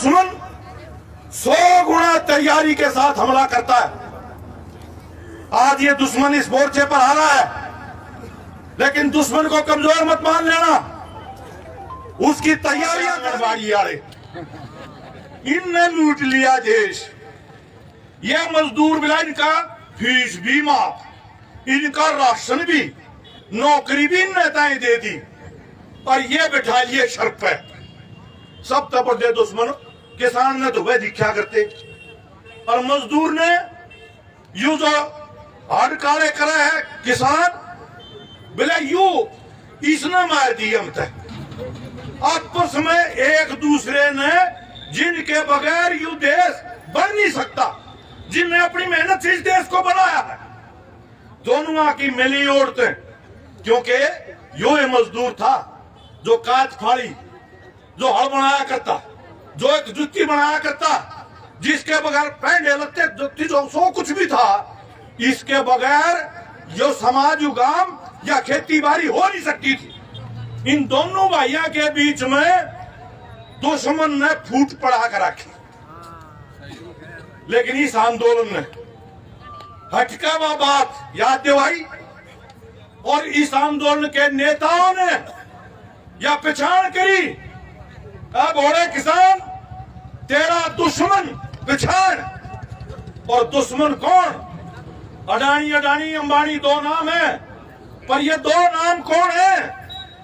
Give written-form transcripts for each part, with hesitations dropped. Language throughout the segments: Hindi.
दुश्मन 100 गुना तैयारी के साथ हमला करता है। आज ये दुश्मन इस मोर्चे पर आ रहा है, लेकिन दुश्मन को कमजोर मत मान लेना। उसकी तैयारियां करवाई यारे, इनने लूट लिया देश। ये मजदूर मिला, इनका फीस भी माफ, इनका राशन भी, नौकरी भी नेताएं दे दी, और ये बैठा लिए शर्त पे। सब तबड़े दुश्मन किसान ने तो वह दिखा करते, और मजदूर ने यू जो हाथ काले करे है किसान बोले यू इसने मार दी हम तक। आपस में एक दूसरे ने, जिनके बगैर यू देश बन नहीं सकता, जिनने अपनी मेहनत से इस देश को बनाया है, दोनों की मिली औरतें। क्योंकि यो ये मजदूर था जो काट फाड़ी, जो हल बनाया करता, जो एक जुत्ती बनाया करता, जिसके बगैर पैंडे लगते जुत्ती जो सो कुछ भी था, इसके बगैर जो समाज उगाम या खेती बाड़ी हो नहीं सकती थी। इन दोनों भाइयों के बीच में दुश्मन ने फूट पड़ा कर रखी, लेकिन इस आंदोलन ने हटका व बात याद दिलाई, और इस आंदोलन के नेताओं ने यह पहचान करी, अब घोड़े किसान तेरा दुश्मन पहचान। और दुश्मन कौन? अडानी, अडानी, अंबानी दो नाम है, पर ये दो नाम कौन है?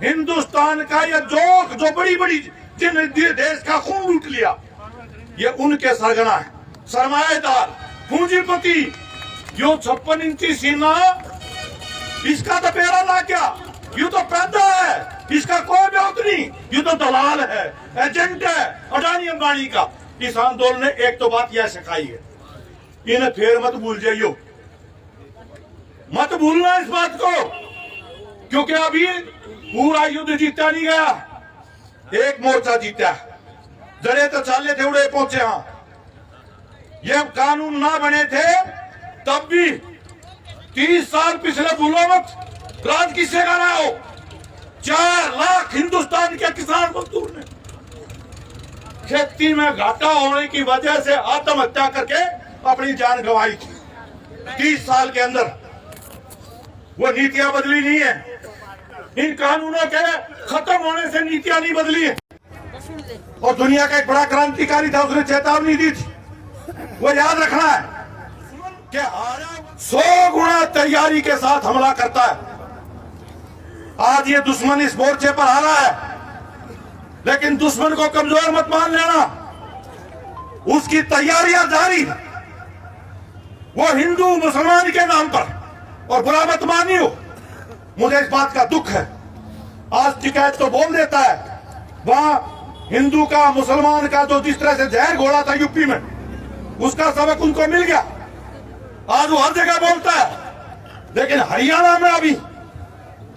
हिंदुस्तान का ये जोक जो बड़ी बड़ी जिन देश का खून लूट लिया, ये उनके सरगना है, सरमाएदार, पूंजीपति। यो 56 इंची सीना, इसका तो पेरा ना क्या, यू तो पैदा है, इसका कोई ब्योत नहीं, यू तो दलाल है, एजेंट है अडानी अंबानी का। इस आंदोलन ने एक तो बात यह सिखाई है, इन्हें फिर मत भूल जाइयो, मत भूलना इस बात को, क्योंकि अभी पूरा युद्ध जीता नहीं गया, एक मोर्चा जीता, जड़े तो चाले थे उड़े पहुंचे। हाँ, ये कानून ना बने थे तब भी 30 साल पिछले भूलो मत, राज किससे कर रहा हो? 4 लाख हिंदुस्तान के किसान मजदूर ने खेती में घाटा होने की वजह से आत्महत्या करके अपनी जान गंवाई थी। 30 साल के अंदर वो नीतियां बदली नहीं है, इन कानूनों के खत्म होने से नीतियां नहीं बदली है। और दुनिया का एक बड़ा क्रांतिकारी था, उसने चेतावनी दी थी, वो याद रखना है कि 100 गुना तैयारी के साथ हमला करता है। आज ये दुश्मन इस मोर्चे पर आ रहा है, लेकिन दुश्मन को कमजोर मत मान लेना। उसकी तैयारियां जारी है, वो हिंदू मुसलमान के नाम पर, और बुरा मत मानियो, मुझे इस बात का दुख है। आज शिकायत तो बोल देता है, वहां हिंदू का मुसलमान का जो जिस तरह से जहर घोड़ा था यूपी में, उसका सबक उनको मिल गया। आज वो हर जगह बोलता है, लेकिन हरियाणा में अभी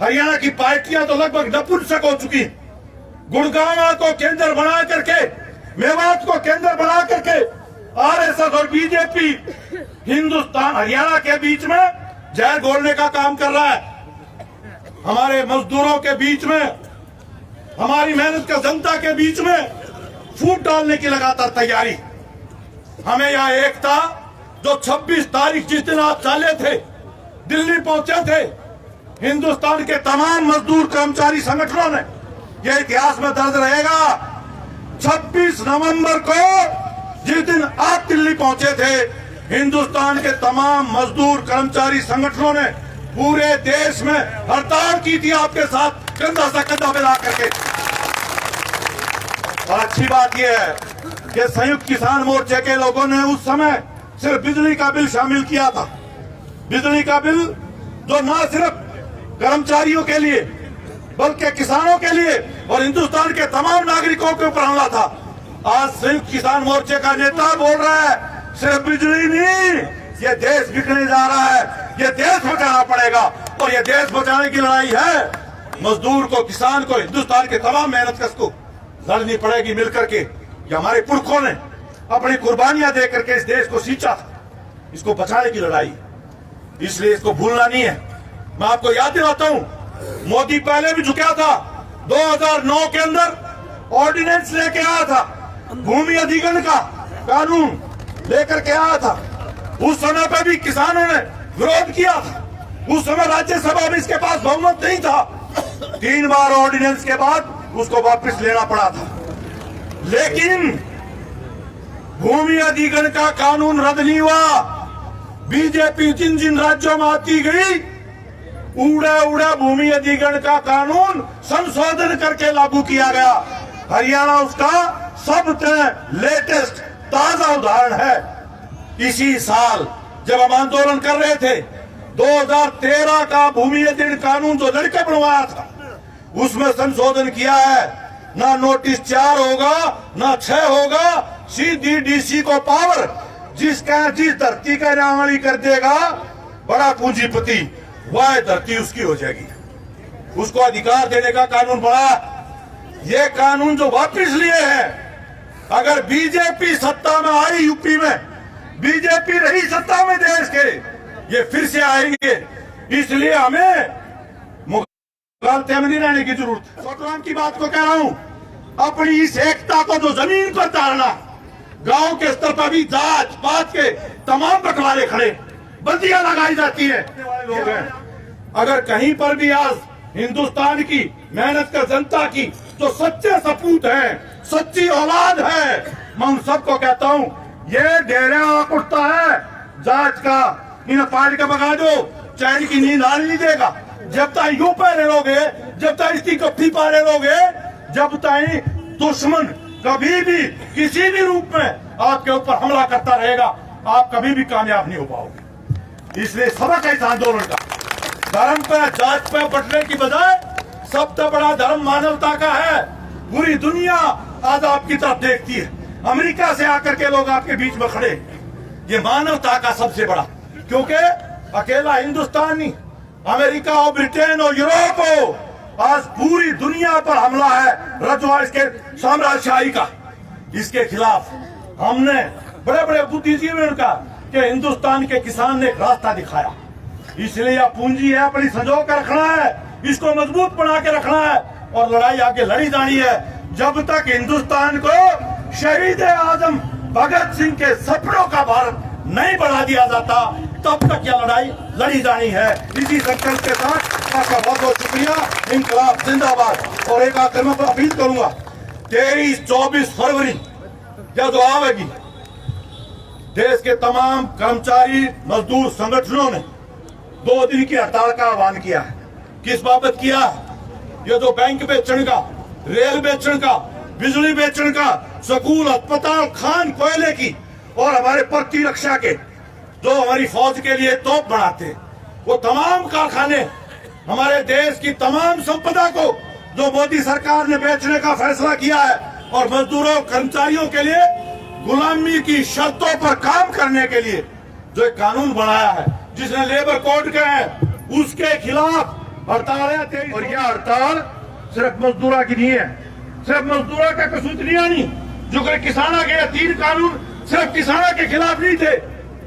हरियाणा की पार्टियां तो लगभग नपुंसक हो चुकी। गुड़गांव को केंद्र बना करके, मेवात को केंद्र बना करके आरएसएस और बीजेपी हिंदुस्तान हरियाणा के बीच में जहर घोलने का काम कर रहा है। हमारे मजदूरों के बीच में, हमारी मेहनत का जनता के बीच में फूट डालने की लगातार तैयारी। हमें यहाँ एकता, जो 26 तारीख जिस दिन आप चाले थे, दिल्ली पहुंचे थे, हिंदुस्तान के तमाम मजदूर कर्मचारी संगठनों ने, यह इतिहास में दर्ज रहेगा, 26 नवंबर को जिस दिन आप दिल्ली पहुंचे थे, हिंदुस्तान के तमाम मजदूर कर्मचारी संगठनों ने पूरे देश में हड़ताल की थी आपके साथ, कंधा से कंधा मिला करके। और अच्छी बात यह है कि संयुक्त किसान मोर्चे के लोगों ने उस समय सिर्फ बिजली का बिल शामिल किया था, बिजली का बिल जो न सिर्फ कर्मचारियों के लिए बल्कि किसानों के लिए और हिंदुस्तान के तमाम नागरिकों के ऊपर हमला था। आज संयुक्त किसान मोर्चे का नेता बोल रहा है, सिर्फ बिजली नहीं, ये देश बिकने जा रहा है, ये देश बचाना पड़ेगा। और ये देश बचाने की लड़ाई है, मजदूर को, किसान को, हिंदुस्तान के तमाम मेहनतकश को लड़नी पड़ेगी मिलकर के। ये हमारे पुरखों ने अपनी कुर्बानियां दे करके इस देश को सींचा था, इसको बचाने की लड़ाई, इसलिए इसको भूलना नहीं है। मैं आपको याद दिलाता हूं, मोदी पहले भी झुका था, 2009 के अंदर ऑर्डिनेंस लेके आया था भूमि अधिग्रहण का कानून लेकर के आया था, उस समय पे भी किसानों ने विरोध किया था। उस समय राज्यसभा में इसके पास बहुमत नहीं था। 3 बार ऑर्डिनेंस के बाद उसको वापस लेना पड़ा था। लेकिन भूमि अधिग्रहण का कानून रद्द नहीं हुआ। बीजेपी जिन जिन राज्यों में आती गई, उड़े उड़े भूमि अधिग्रहण का कानून संशोधन करके लागू किया गया। हरियाणा उसका सबसे लेटेस्ट ताजा उदाहरण है। इसी साल जब हम आंदोलन कर रहे थे, 2013 का भूमि अधिग्रहण कानून जो लड़के बनवाया था, उसमें संशोधन किया है। ना नोटिस 4 होगा, ना 6 होगा, सीधी डीसी को पावर, जिसका जिस धरती का नामावली कर देगा बड़ा पूंजीपति, वह धरती उसकी हो जाएगी। उसको अधिकार देने का कानून बना। ये कानून जो वापस लिए हैं, अगर बीजेपी सत्ता में आई, यूपी में बीजेपी रही सत्ता में देश के, ये फिर से आएंगे। इसलिए हमें मुगालते में नहीं रहने की जरूरत। छोटराम की बात को कह रहा हूं, अपनी इस एकता को जो जमीन पर तारना, गांव के स्तर पर भी जात पात के तमाम बंटवारे खड़े, बंदियां लगाई जाती है लोग हैं। अगर कहीं पर भी आज हिंदुस्तान की मेहनत कर जनता की जो सच्चे सपूत हैं, सच्ची औलाद है, मैं उन सबको कहता हूं, ये डेरा उठता है जांच का, इन पार्टी का भगा दो, चैन की नींद आने नहीं देगा। जब तक यूं पैरे लोगे, जब तक इसकी कफ्फी पारे लोगे, जब तक दुश्मन कभी भी किसी भी रूप में आपके ऊपर हमला करता रहेगा, आप कभी भी कामयाब नहीं हो पाओगे। इसलिए सबक है इस आंदोलन का, धर्म पे जात पे बटने की बजाय सबसे बड़ा धर्म मानवता का है। पूरी दुनिया आज आपकी तरफ देखती है। अमेरिका से आकर के लोग आपके बीच में खड़े, ये मानवता का सबसे बड़ा, क्योंकि अकेला हिंदुस्तान नहीं, अमेरिका और ब्रिटेन और यूरोप हो, आज पूरी दुनिया पर हमला है रजवा इसके साम्राज्यशाही का। इसके खिलाफ हमने बड़े बड़े बुद्धिजीवियों का कि हिंदुस्तान के किसान ने एक रास्ता दिखाया। इसलिए यह पूंजी है, अपनी संजो कर रखना है, इसको मजबूत बना के रखना है और लड़ाई आगे लड़ी जानी है। जब तक हिंदुस्तान को शहीद आजम भगत सिंह के सपनों का भारत नहीं बढ़ा दिया जाता, तब तक यह लड़ाई लड़ी जानी है। इसी संकल्प के साथ आपका बहुत बहुत शुक्रिया। इंकलाब जिंदाबाद। और एक आखिर में अपील करूंगा, 23-24 फरवरी जो आवेगी, देश के तमाम कर्मचारी मजदूर संगठनों ने 2 दिन की हड़ताल का आह्वान किया है। किस बाबत किया है? ये जो बैंक बेचने का, रेल बेचने का, बिजली बेचने का, स्कूल, अस्पताल, खान, कोयले की और हमारे प्रतिरक्षा के जो हमारी फौज के लिए तोप बनाते, वो तमाम कारखाने, हमारे देश की तमाम संपदा को जो मोदी सरकार ने बेचने का फैसला किया है और मजदूरों कर्मचारियों के लिए गुलामी की शर्तों पर काम करने के लिए जो एक कानून बनाया है, जिसने लेबर कोड के हैं, उसके खिलाफ हड़ताल है। और यह हड़ताल सिर्फ मजदूरों की नहीं है, सिर्फ मजदूरों का कसूतरिया नहीं, जो किसानों के 3 कानून सिर्फ किसानों के खिलाफ नहीं थे,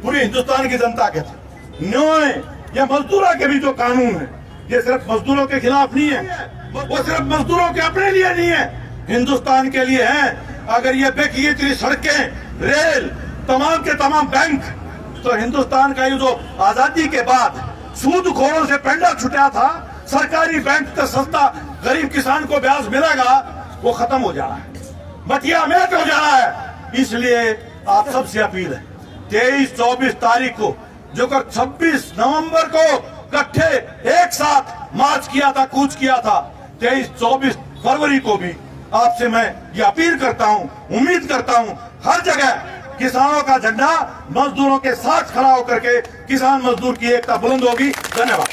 पूरी हिंदुस्तान की जनता के थे। न्याय या मजदूरों के भी जो कानून है, ये सिर्फ मजदूरों के खिलाफ नहीं है, वो सिर्फ मजदूरों के अपने लिए नहीं है, हिंदुस्तान के लिए है। अगर ये बेकी इतनी सड़कें, रेल, तमाम के तमाम बैंक, तो हिंदुस्तान का ये जो आजादी के बाद सूदखोरों से पेंडा छुटा था, सरकारी बैंक का सस्ता गरीब किसान को ब्याज मिलेगा, वो खत्म हो जा रहा है, मटिया मेट हो जा रहा है। इसलिए आप सबसे अपील है, 23-24 तारीख को जो कर 26 नवंबर को इकट्ठे एक साथ मार्च किया था, कूच किया था, 23-24 फरवरी को भी आपसे मैं ये अपील करता हूँ, उम्मीद करता हूँ हर जगह किसानों का झंडा मजदूरों के साथ खड़ा होकर के किसान मजदूर की एकता बुलंद होगी। धन्यवाद।